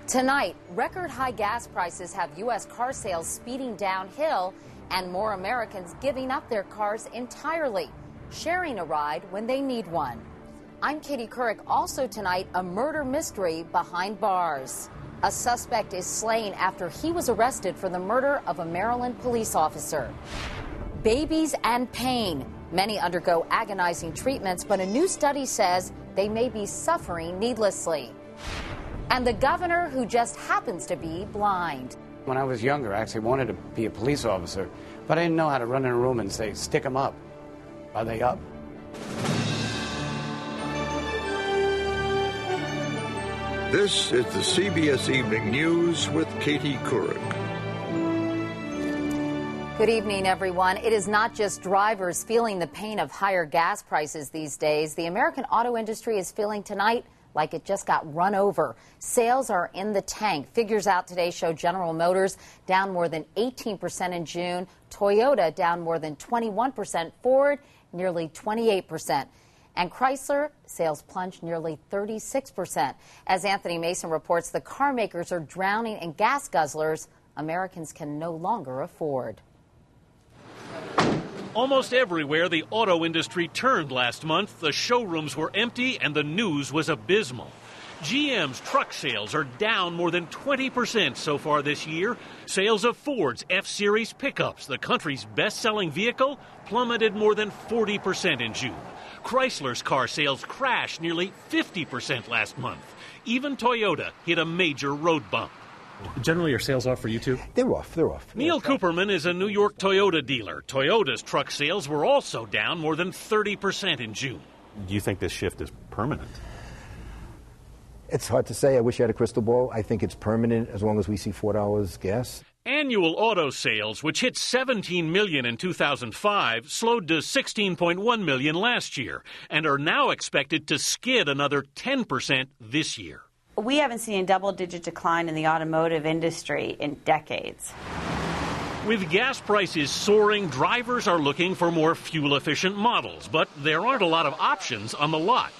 Tonight, record high gas prices have U.S. car sales speeding downhill and more Americans giving up their cars entirely, sharing a ride when they need one. I'm Katie Couric. Also tonight, a murder mystery behind bars. A suspect is slain after he was arrested for the murder of a Maryland police officer. Babies and pain. Many undergo agonizing treatments, but a new study says they may be suffering needlessly. And the governor who just happens to be blind. When I was younger, I actually wanted to be a police officer, but I didn't know how to run in a room and say, stick them up. Are they up? This is the CBS Evening News with Katie Couric. Good evening, everyone. It is not just drivers feeling the pain of higher gas prices these days. The American auto industry is feeling tonight like it just got run over. Sales are in the tank. Figures out today show General Motors down more than 18% in June, Toyota down more than 21%, Ford nearly 28%. And Chrysler, sales plunged nearly 36%. As Anthony Mason reports, the car makers are drowning in gas guzzlers Americans can no longer afford. Almost everywhere the auto industry turned last month, the showrooms were empty and the news was abysmal. GM's truck sales are down more than 20% so far this year. Sales of Ford's F-Series pickups, the country's best-selling vehicle, plummeted more than 40% in June. Chrysler's car sales crashed nearly 50% last month. Even Toyota hit a major road bump. Generally, are sales off for you too? They're off. Neil Cooperman is a New York Toyota dealer. Toyota's truck sales were also down more than 30% in June. Do you think this shift is permanent? It's hard to say. I wish I had a crystal ball. I think it's permanent as long as we see $4 gas. Annual auto sales, which hit 17 million in 2005, slowed to 16.1 million last year and are now expected to skid another 10% this year. We haven't seen a double-digit decline in the automotive industry in decades. With gas prices soaring, drivers are looking for more fuel-efficient models, but there aren't a lot of options on the lot.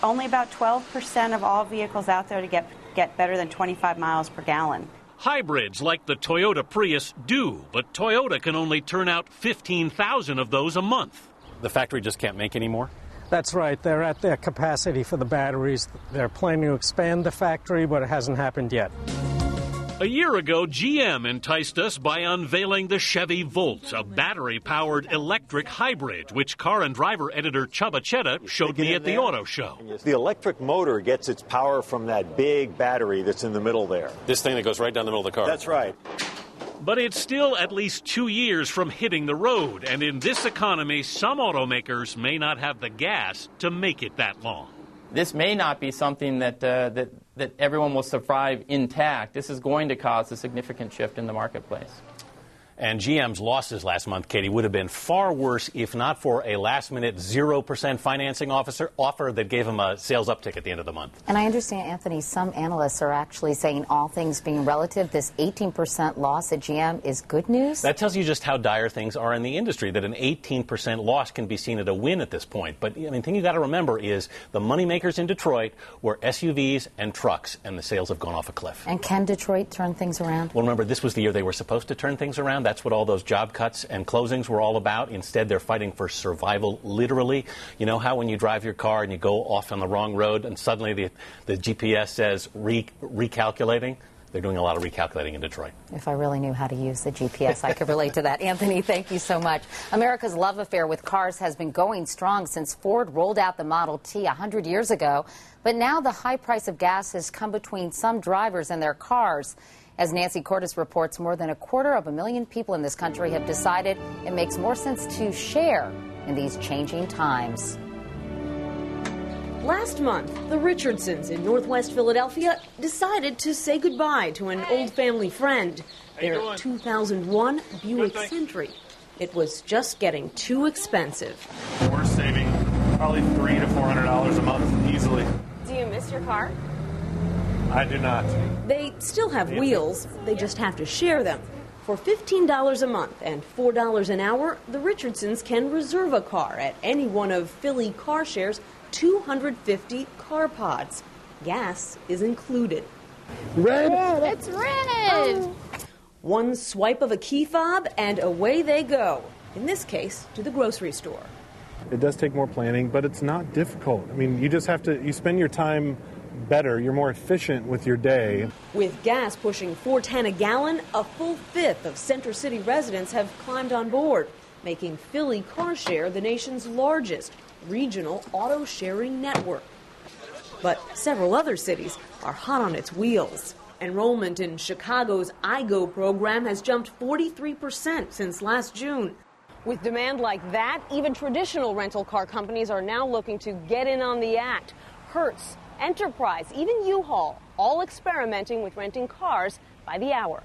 Only about 12% of all vehicles out there to get better than 25 miles per gallon. Hybrids like the Toyota Prius do, but Toyota can only turn out 15,000 of those a month. The factory just can't make any more? That's right. They're at their capacity for the batteries. They're planning to expand the factory, but it hasn't happened yet. A year ago, GM enticed us by unveiling the Chevy Volt, a battery-powered electric hybrid, which car and driver editor Chubba Chetta showed me at the auto show. The electric motor gets its power from that big battery that's in the middle there. This thing that goes right down the middle of the car. That's right. But it's still at least 2 years from hitting the road, and in this economy, some automakers may not have the gas to make it that long. This may not be something that everyone will survive intact. This is going to cause a significant shift in the marketplace. And GM's losses last month, Katie, would have been far worse if not for a last-minute 0% financing offer that gave them a sales uptick at the end of the month. And I understand, Anthony, some analysts are actually saying, all things being relative, this 18% loss at GM is good news? That tells you just how dire things are in the industry, that an 18% loss can be seen as a win at this point. But I mean, the thing you got to remember is the moneymakers in Detroit were SUVs and trucks, and the sales have gone off a cliff. And can Detroit turn things around? Well, remember, this was the year they were supposed to turn things around. That's what all those job cuts and closings were all about. Instead, they're fighting for survival, literally. You know how when you drive your car and you go off on the wrong road and suddenly the GPS says recalculating? They're doing a lot of recalculating in Detroit. If I really knew how to use the GPS, I could relate to that. Anthony, thank you so much. America's love affair with cars has been going strong since Ford rolled out the Model T 100 years ago. But now the high price of gas has come between some drivers and their cars. As Nancy Cordes reports, more than 250,000 people in this country have decided it makes more sense to share in these changing times. Last month, the Richardsons in Northwest Philadelphia decided to say goodbye to an old family friend, their 2001 Buick Century. It was just getting too expensive. We're saving probably $300 to $400 a month easily. Do you miss your car? I do not. They still have wheels, they just have to share them. For $15 a month and $4 an hour, the Richardsons can reserve a car at any one of Philly CarShare's 250 car pods. Gas is included. Red? It's red! One swipe of a key fob and away they go. In this case, to the grocery store. It does take more planning, but it's not difficult. I mean, you just have to, you spend your time better. You're more efficient with your day. With gas pushing $4.10 a gallon, a full fifth of Center City residents have climbed on board, making Philly CarShare the nation's largest regional auto sharing network. But several other cities are hot on its wheels. Enrollment in Chicago's iGo program has jumped 43% since last June. With demand like that, even traditional rental car companies are now looking to get in on the act. Hertz, Enterprise, even U-Haul, all experimenting with renting cars by the hour.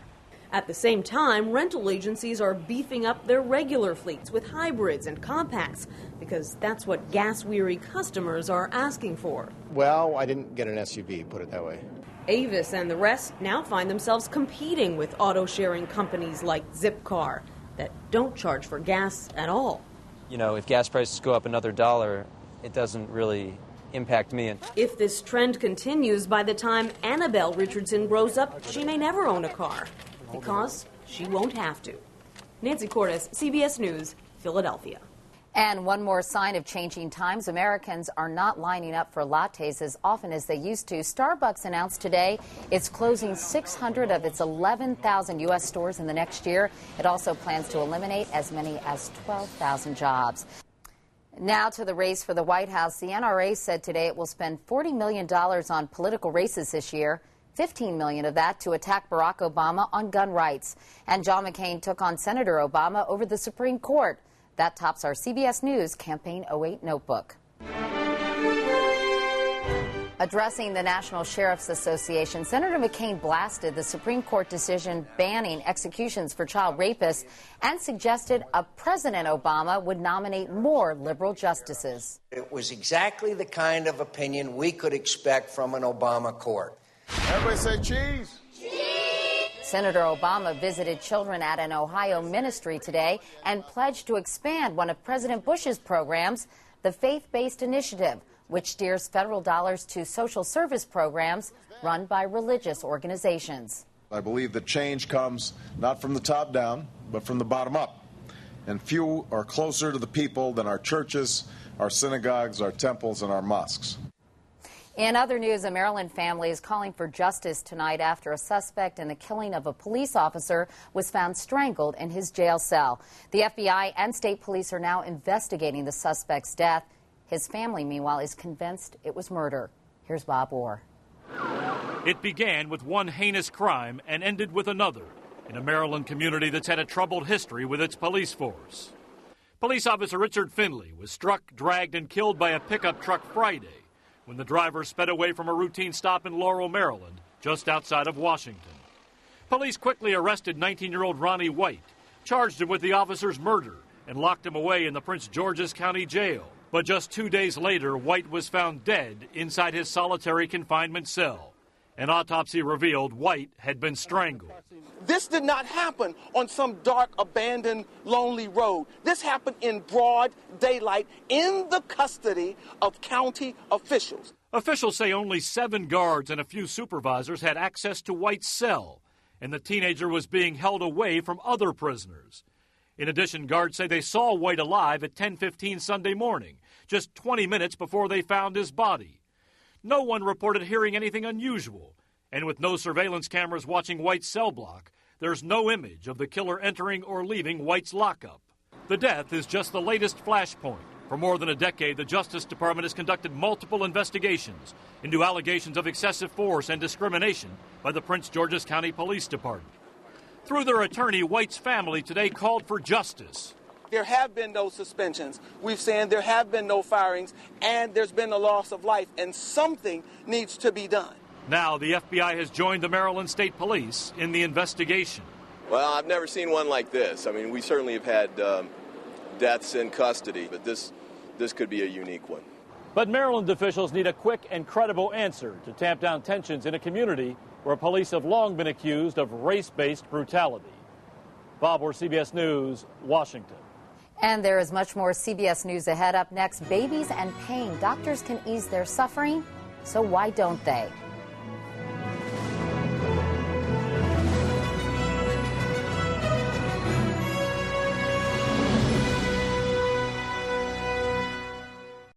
At the same time, rental agencies are beefing up their regular fleets with hybrids and compacts because that's what gas-weary customers are asking for. Well, I didn't get an SUV, put it that way. Avis and the rest now find themselves competing with auto-sharing companies like Zipcar that don't charge for gas at all. You know, if gas prices go up another $1, it doesn't really impact me. If this trend continues, by the time Annabelle Richardson grows up, she may never own a car because she won't have to. Nancy Cordes, CBS News, Philadelphia. And one more sign of changing times. Americans are not lining up for lattes as often as they used to. Starbucks announced today it's closing 600 of its 11,000 U.S. stores in the next year. It also plans to eliminate as many as 12,000 jobs. Now to the race for the White House. The NRA said today it will spend $40 million on political races this year. $15 million of that to attack Barack Obama on gun rights. And John McCain took on Senator Obama over the Supreme Court. That tops our CBS News Campaign 08 notebook. Addressing the National Sheriff's Association, Senator McCain blasted the Supreme Court decision banning executions for child rapists and suggested President Obama would nominate more liberal justices. It was exactly the kind of opinion we could expect from an Obama court. Everybody say cheese. Senator Obama visited children at an Ohio ministry today and pledged to expand one of President Bush's programs, the Faith-Based Initiative, which steers federal dollars to social service programs run by religious organizations. I believe that change comes not from the top down, but from the bottom up. And few are closer to the people than our churches, our synagogues, our temples, and our mosques. In other news, a Maryland family is calling for justice tonight after a suspect in the killing of a police officer was found strangled in his jail cell. The FBI and state police are now investigating the suspect's death. His family, meanwhile, is convinced it was murder. Here's Bob Orr. It began with one heinous crime and ended with another in a Maryland community that's had a troubled history with its police force. Police officer Richard Finley was struck, dragged, and killed by a pickup truck Friday when the driver sped away from a routine stop in Laurel, Maryland, just outside of Washington. Police quickly arrested 19-year-old Ronnie White, charged him with the officer's murder, and locked him away in the Prince George's County Jail. But just 2 days later, White was found dead inside his solitary confinement cell. An autopsy revealed White had been strangled. This did not happen on some dark, abandoned, lonely road. This happened in broad daylight in the custody of county officials. Officials say only 7 guards and a few supervisors had access to White's cell, and the teenager was being held away from other prisoners. In addition, guards say they saw White alive at 10:15 Sunday morning, just 20 minutes before they found his body. No one reported hearing anything unusual, and with no surveillance cameras watching White's cell block, there's no image of the killer entering or leaving White's lockup. The death is just the latest flashpoint. For more than a decade, the Justice Department has conducted multiple investigations into allegations of excessive force and discrimination by the Prince George's County Police Department. Through their attorney, White's family today called for justice. There have been no suspensions. We've said there have been no firings, and there's been a loss of life, and something needs to be done. Now the FBI has joined the Maryland State Police in the investigation. Well, I've never seen one like this. I mean, we certainly have had deaths in custody, but this could be a unique one. But Maryland officials need a quick and credible answer to tamp down tensions in a community where police have long been accused of race-based brutality. Bob Orr, CBS News, Washington. And there is much more CBS News ahead. Up next, babies and pain. Doctors can ease their suffering, so why don't they?